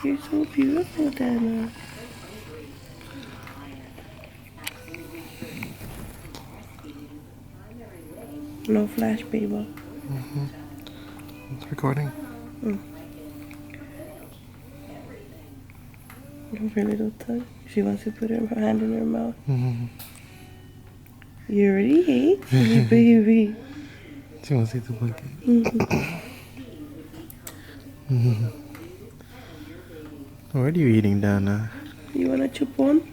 You're so beautiful, Danna. No flash, baby. It's recording. Her little tongue. She wants to put her hand in her mouth. You already ate, baby. She wants to eat the blanket. What are you eating, Danna? You want a chupon?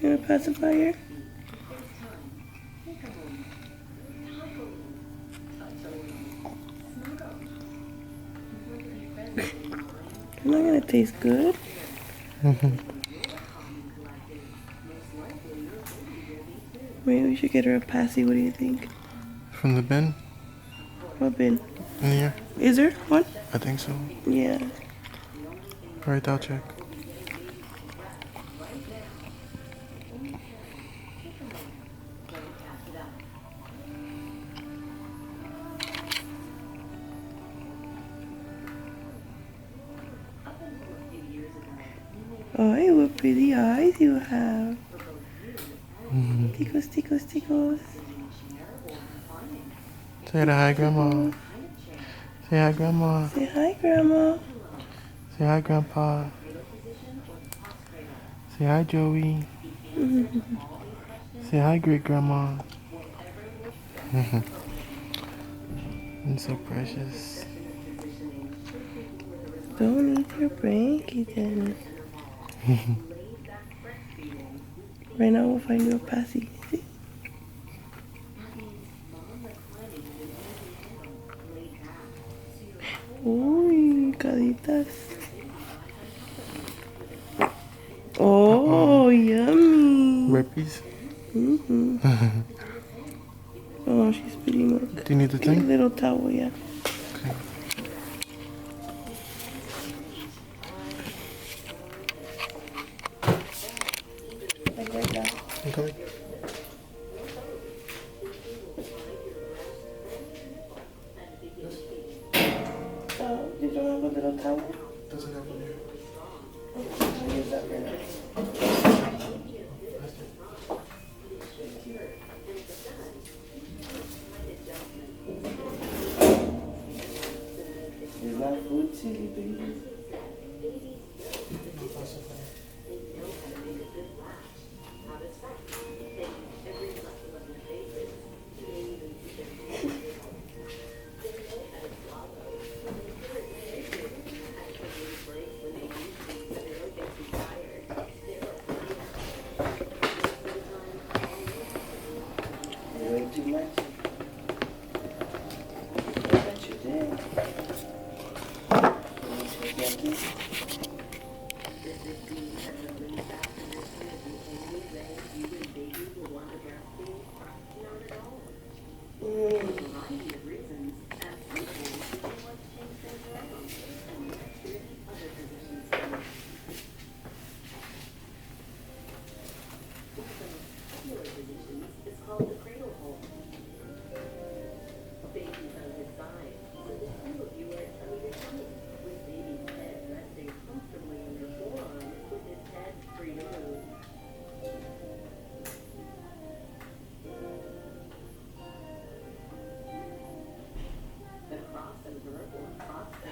You want a pacifier? It's not gonna taste good. Maybe we should get her a passy. What do you think? From the bin? What bin? In here? Is there one? I think so. Yeah. Alright, I'll check. Oh, what pretty eyes you have. Tickles, tickles, tickles. Say hi, Grandma. Say hi, Grandma. Say hi, Grandma. Say hi, Grandpa. Say hi, Joey. Say hi, Great Grandma. It's so precious. Don't eat your Frankie then. Right now we'll find you a passy. See? Uy, caditas. Oh, yummy. Rippies? Oh, she's spitting milk. Do you need the Get a thing? little towel, yeah. Okay. Like right now. I'm coming. You don't have a little towel? Doesn't have one here. Okay, I'll use that right now. It's not food chili, baby. You ate too much? I bet you did.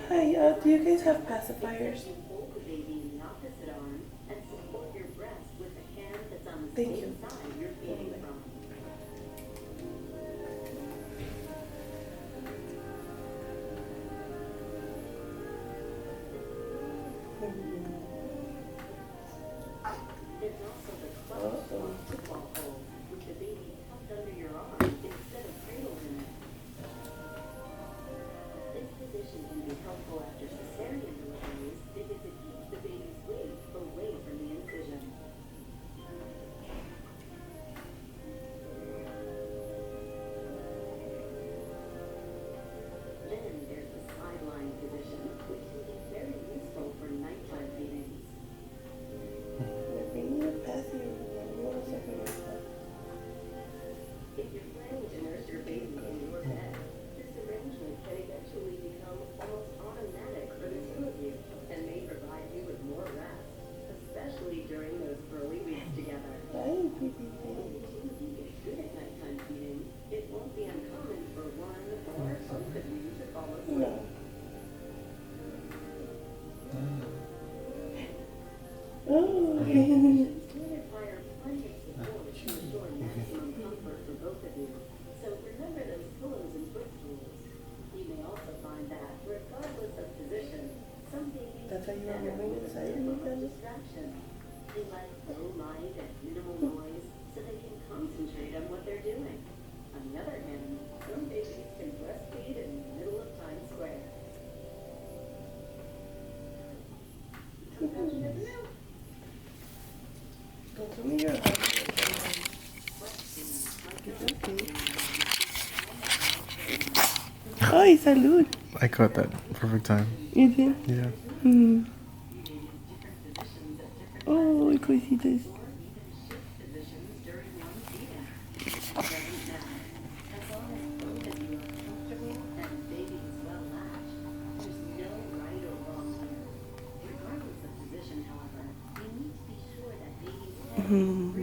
Hi, do you guys have pacifiers? Thank you. Oh. That's how you are moving inside of me, Danna? Don't tell me you're hungry. It's okay. Ay, salud. I caught that perfect time. You did? Yeah. Hmm. Oh, cositas. Hmm.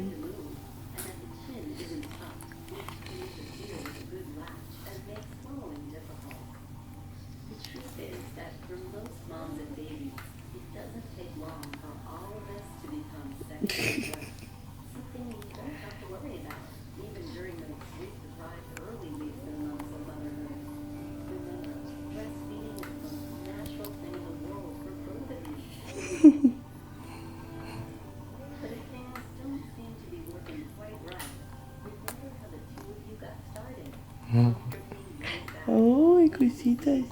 Oh, cositas.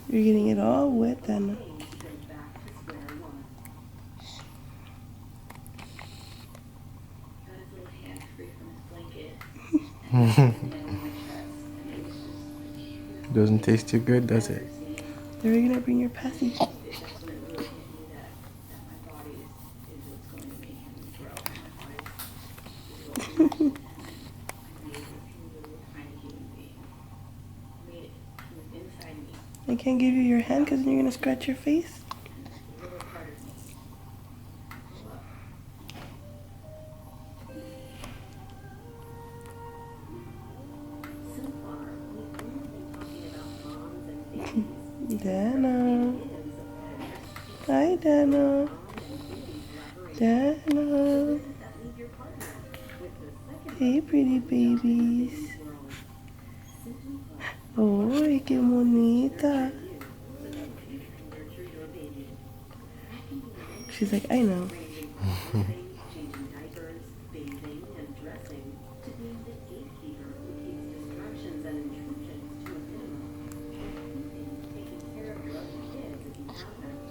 You're getting it all wet, Danna. Doesn't taste too good, does it? Are you gonna bring your passy? I can't give you your hand because then you're gonna scratch your face. Danna. Hi, Danna. Danna. Hey, pretty babies. Ay, qué bonita. She's like, I know.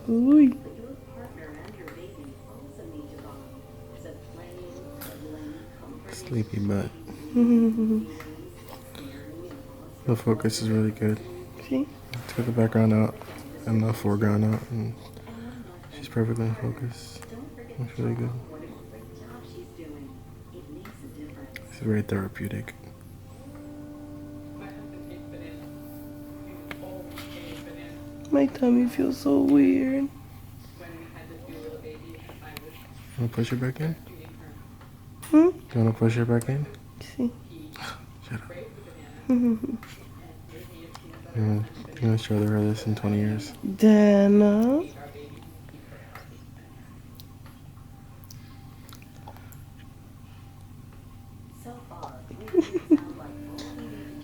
Uy. Sleepy butt. The focus is really good. See? Took the background out and the foreground out, and she's perfectly in focus. It's really good. It's very therapeutic. My tummy feels so weird. Wanna push her back in? Hmm? You wanna push her back in? See? Shut up. You wanna show her this in 20 years? Danna.